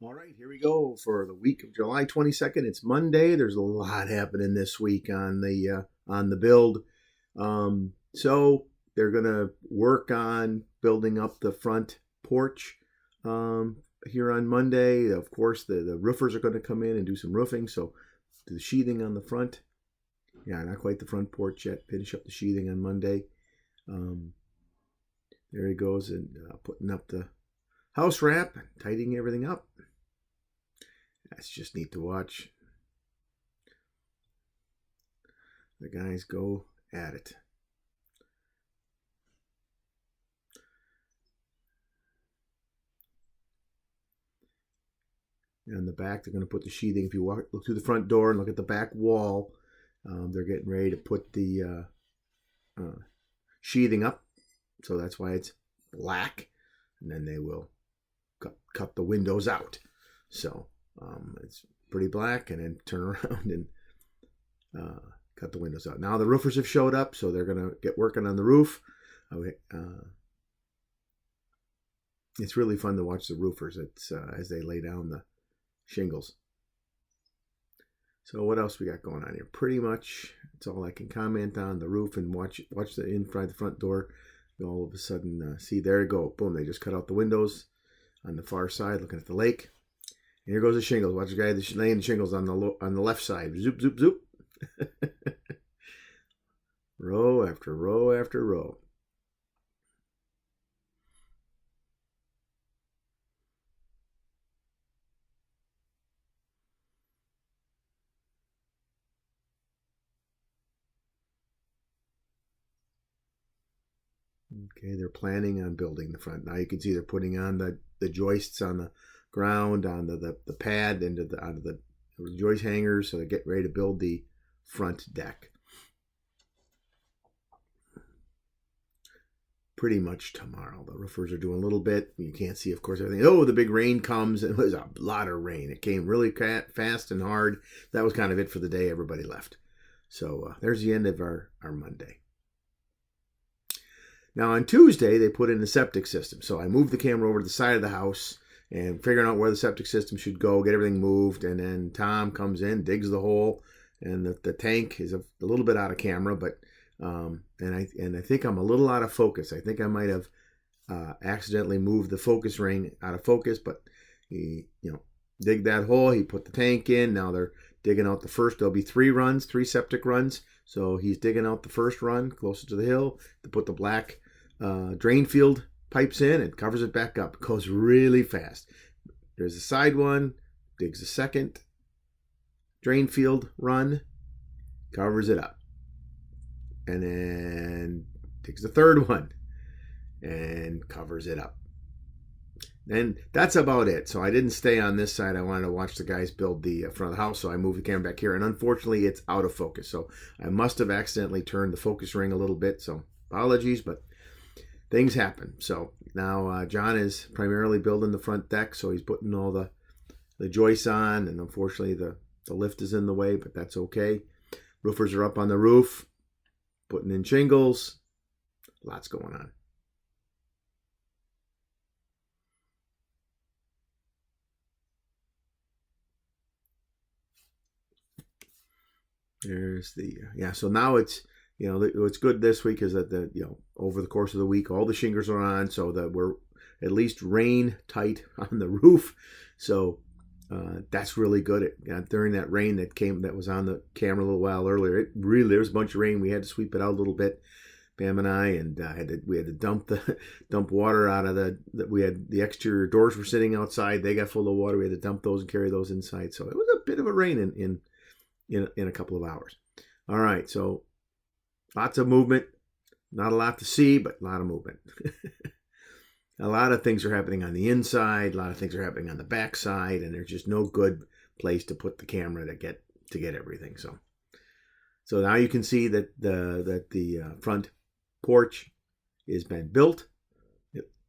All right, here we go for the week of July 22nd. It's Monday. There's a lot happening this week on the build. So they're gonna work on building up the front porch here on Monday. Of course, the roofers are going to come in and do some roofing. So do the sheathing on the front. Yeah, not quite the front porch yet. Finish up the sheathing on Monday. Um, there he goes and putting up the house wrap, tidying everything up. That's just neat to watch. The guys go at it. And in the back, they're going to put the sheathing. If you look through the front door and look at the back wall, they're getting ready to put the sheathing up. So that's why it's black. And then they will cut the windows out. So it's pretty black, and then turn around and cut the windows out. Now the roofers have showed up, so they're going to get working on the roof. It's really fun to watch the roofers as they lay down the shingles. So what else we got going on here? Pretty much it's all I can comment on. The roof and watch the inside the front door. All of a sudden, see, there you go. Boom, they just cut out the windows on the far side, looking at the lake. And here goes the shingles. Watch the guy laying the shingles on the left side. Zoop, zoop, zoop. Row after row after row. Okay, they're planning on building the front. Now you can see they're putting on the joists on the ground, on the pad, onto the joist hangers, so they get ready to build the front deck. Pretty much tomorrow. The roofers are doing a little bit. You can't see, of course, everything. Oh, the big rain comes, and it was a lot of rain. It came really fast and hard. That was kind of it for the day. Everybody left. So there's the end of our Monday. Now on Tuesday, they put in the septic system. So I moved the camera over to the side of the house and figuring out where the septic system should go, get everything moved. And then Tom comes in, digs the hole, and the tank is a little bit out of camera, but and I think I'm a little out of focus. I think I might have accidentally moved the focus ring out of focus, but he, dig that hole. He put the tank in. Now they're digging out the first. There'll be three septic runs. So he's digging out the first run closer to the hill to put the black drain field pipes in and covers it back up. It goes really fast. There's a side one, digs a second drain field run, covers it up, and then digs the third one and covers it up. And that's about it. So I didn't stay on this side. I wanted to watch the guys build the front of the house, so I moved the camera back here, and unfortunately it's out of focus. So I must have accidentally turned the focus ring a little bit, so apologies, but things happen. So now John is primarily building the front deck, so he's putting all the joists on, and unfortunately the lift is in the way, but that's okay. Roofers are up on the roof, putting in shingles. Lots going on. There's so now it's, what's good this week is that over the course of the week, all the shingles are on, so that we're at least rain tight on the roof. So that's really good. During that rain that was on the camera a little while earlier, there was a bunch of rain. We had to sweep it out a little bit, Pam and I, and we had to dump water out of we had the exterior doors were sitting outside. They got full of water. We had to dump those and carry those inside. So it was a bit of a rain in a couple of hours. All right, so lots of movement. Not a lot to see, but a lot of movement. A lot of things are happening on the inside. A lot of things are happening on the back side, and there's just no good place to put the camera to get everything. So now you can see that the front porch has been built,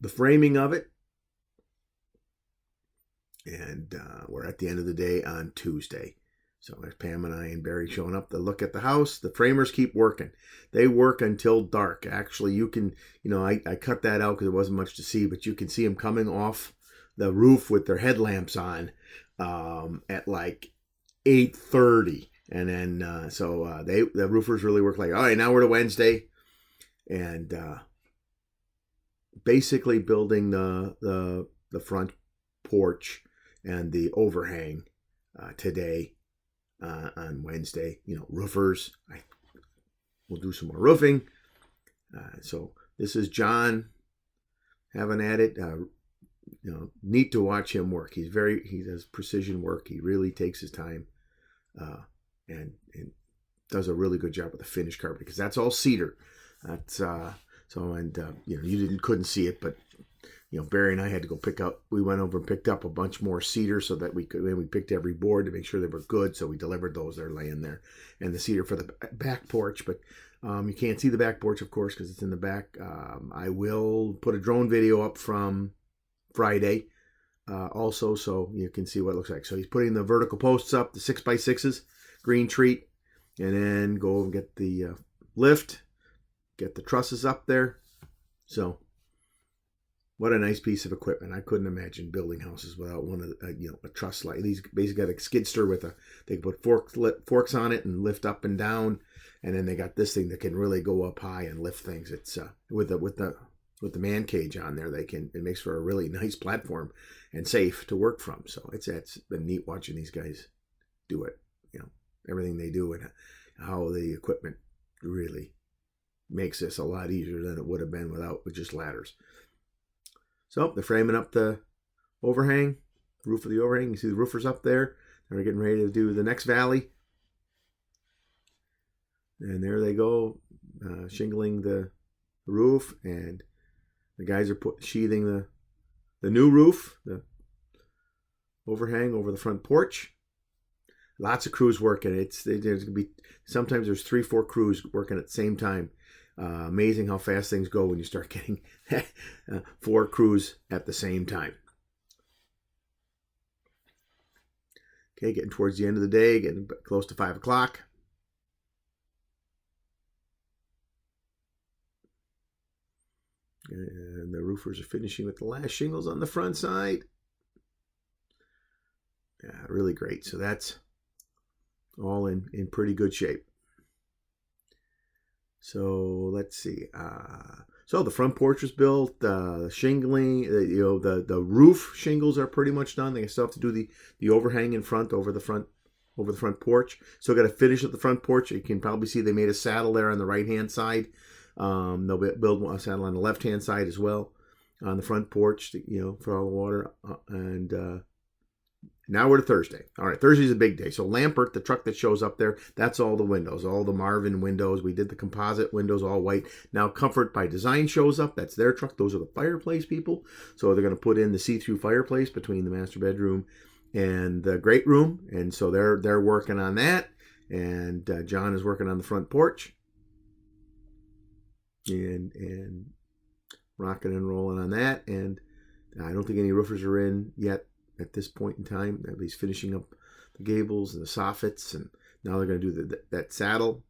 the framing of it, and we're at the end of the day on Tuesday. So there's Pam and I and Barry showing up to look at the house. The framers keep working. They work until dark. Actually, you can, I cut that out because there wasn't much to see, but you can see them coming off the roof with their headlamps on at like 8:30, and then the roofers really work like, all right, now we're to Wednesday, and basically building the front porch and the overhang today on Wednesday. Roofers. We'll do some more roofing. So this is John having at it. Neat to watch him work. He does precision work. He really takes his time and does a really good job with the finished carpet, because that's all cedar. That's you couldn't see it, but Barry and I had to go pick up. We went over and picked up a bunch more cedar so that we picked every board to make sure they were good. So we delivered those. They're laying there, and the cedar for the back porch. But you can't see the back porch, of course, because it's in the back. I will put a drone video up from Friday also, so you can see what it looks like. So he's putting the vertical posts up, the 6x6s, green treat, and then go and get the lift, get the trusses up there. So what a nice piece of equipment. I couldn't imagine building houses without one of a truss like these. Basically got a skid steer they can put forks on it and lift up and down, and then they got this thing that can really go up high and lift things. It's with the man cage on there, it makes for a really nice platform and safe to work from. So it's been neat watching these guys do it. Everything they do and how the equipment really makes this a lot easier than it would have been with just ladders. So they're framing up the overhang, roof of the overhang. You see the roofers up there. They're getting ready to do the next valley. And there they go, shingling the roof, and the guys are sheathing the new roof, the overhang over the front porch. Lots of crews working. There's going to be, sometimes there's 3-4 crews working at the same time. Amazing how fast things go when you start getting 4 crews at the same time. Okay, getting towards the end of the day, getting close to 5 o'clock. And the roofers are finishing with the last shingles on the front side. Yeah, really great. So that's all in pretty good shape. So let's see. So the front porch was built. The shingling, the roof shingles are pretty much done. They still have to do the overhang in front over the front porch. So got to finish at the front porch. You can probably see they made a saddle there on the right hand side. They'll build a saddle on the left hand side as well on the front porch, for all the water. And now we're to Thursday. All right, Thursday's a big day. So Lampert, the truck that shows up there, that's all the windows, all the Marvin windows. We did the composite windows, all white. Now Comfort by Design shows up. That's their truck. Those are the fireplace people. So they're going to put in the see-through fireplace between the master bedroom and the great room. And so they're working on that. And John is working on the front porch. And rocking and rolling on that. And I don't think any roofers are in yet at this point in time. At least finishing up the gables and the soffits, and now they're going to do that saddle.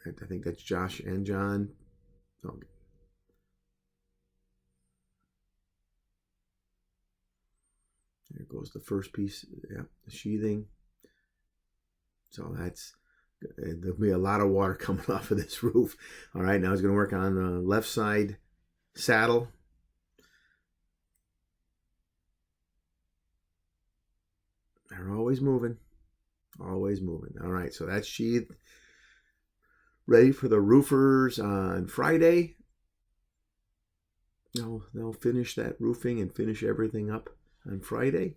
I think that's Josh and John. Oh. There goes the first piece. Yeah, the sheathing. So there'll be a lot of water coming off of this roof. All right, now he's going to work on the left side saddle. They're always moving. Always moving. All right, so that's sheathed. Ready for the roofers on Friday. They'll finish that roofing and finish everything up on Friday.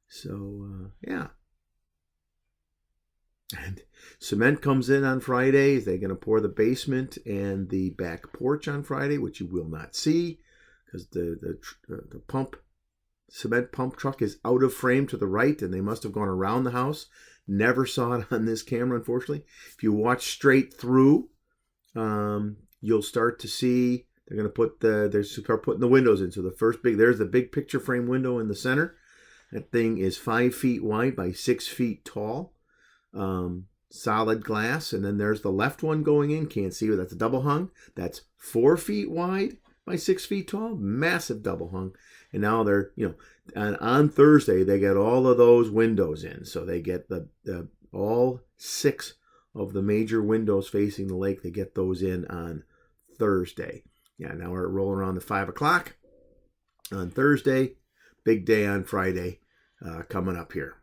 So, yeah. And cement comes in on Friday. They're going to pour the basement and the back porch on Friday, which you will not see because the cement pump truck is out of frame to the right, and they must have gone around the house. Never saw it on this camera, unfortunately. If you watch straight through, you'll start to see they're going to start putting the windows in. So there's the big picture frame window in the center. That thing is 5 feet wide by 6 feet tall. Solid glass. And then there's the left one going in. Can't see it. That's a double hung. That's 4 feet wide by 6 feet tall, massive double hung. And now they're, and on Thursday they get all of those windows in. So they get the all 6 of the major windows facing the lake. They get those in on Thursday. Yeah, now we're rolling around the 5 o'clock on Thursday. Big day on Friday coming up here.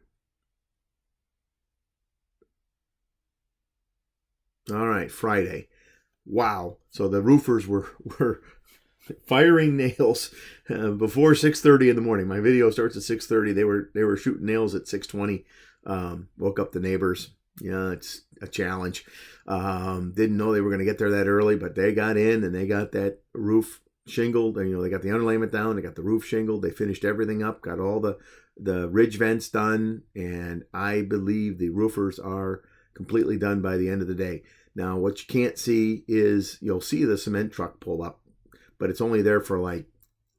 All right, Friday. Wow. So the roofers were firing nails before 6:30 in the morning. My video starts at 6:30. They were shooting nails at 6:20. Woke up the neighbors. Yeah, it's a challenge. Didn't know they were going to get there that early, but they got in and they got that roof shingled. They got the underlayment down. They got the roof shingled. They finished everything up. Got all the ridge vents done, and I believe the roofers are completely done by the end of the day. Now, what you can't see is you'll see the cement truck pull up, but it's only there for like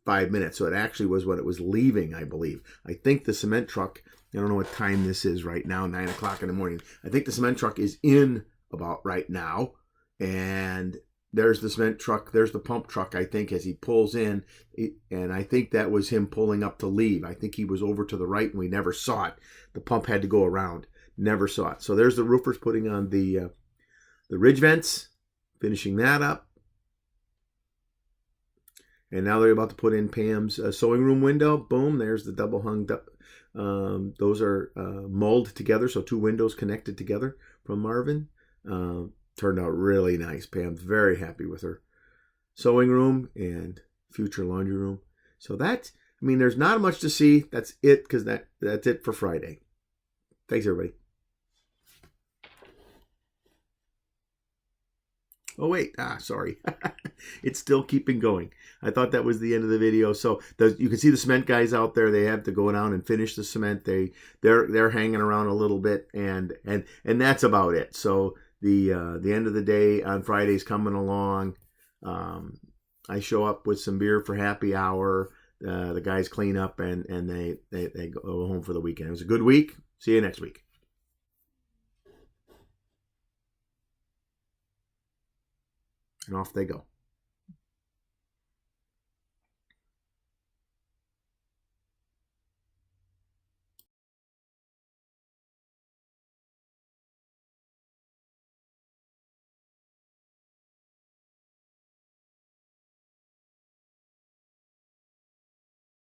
5 minutes. So it actually was when it was leaving, I believe. I think the cement truck, I don't know what time this is right now, 9 o'clock in the morning. I think the cement truck is in about right now. And there's the cement truck. There's the pump truck, I think, as he pulls in. And I think that was him pulling up to leave. I think he was over to the right and we never saw it. The pump had to go around. Never saw it. So there's the roofers putting on the ridge vents, finishing that up. And now they're about to put in Pam's sewing room window. Boom, there's the double hung. Those are mulled together, so 2 windows connected together from Marvin. Turned out really nice. Pam's very happy with her sewing room and future laundry room. So there's not much to see. That's it, because that's it for Friday. Thanks, everybody. Oh, wait. Sorry. It's still keeping going. I thought that was the end of the video. So you can see the cement guys out there. They have to go down and finish the cement. They're hanging around a little bit, and that's about it. So the end of the day on Friday's coming along. I show up with some beer for happy hour. The guys clean up and they go home for the weekend. It was a good week. See you next week. And off they go.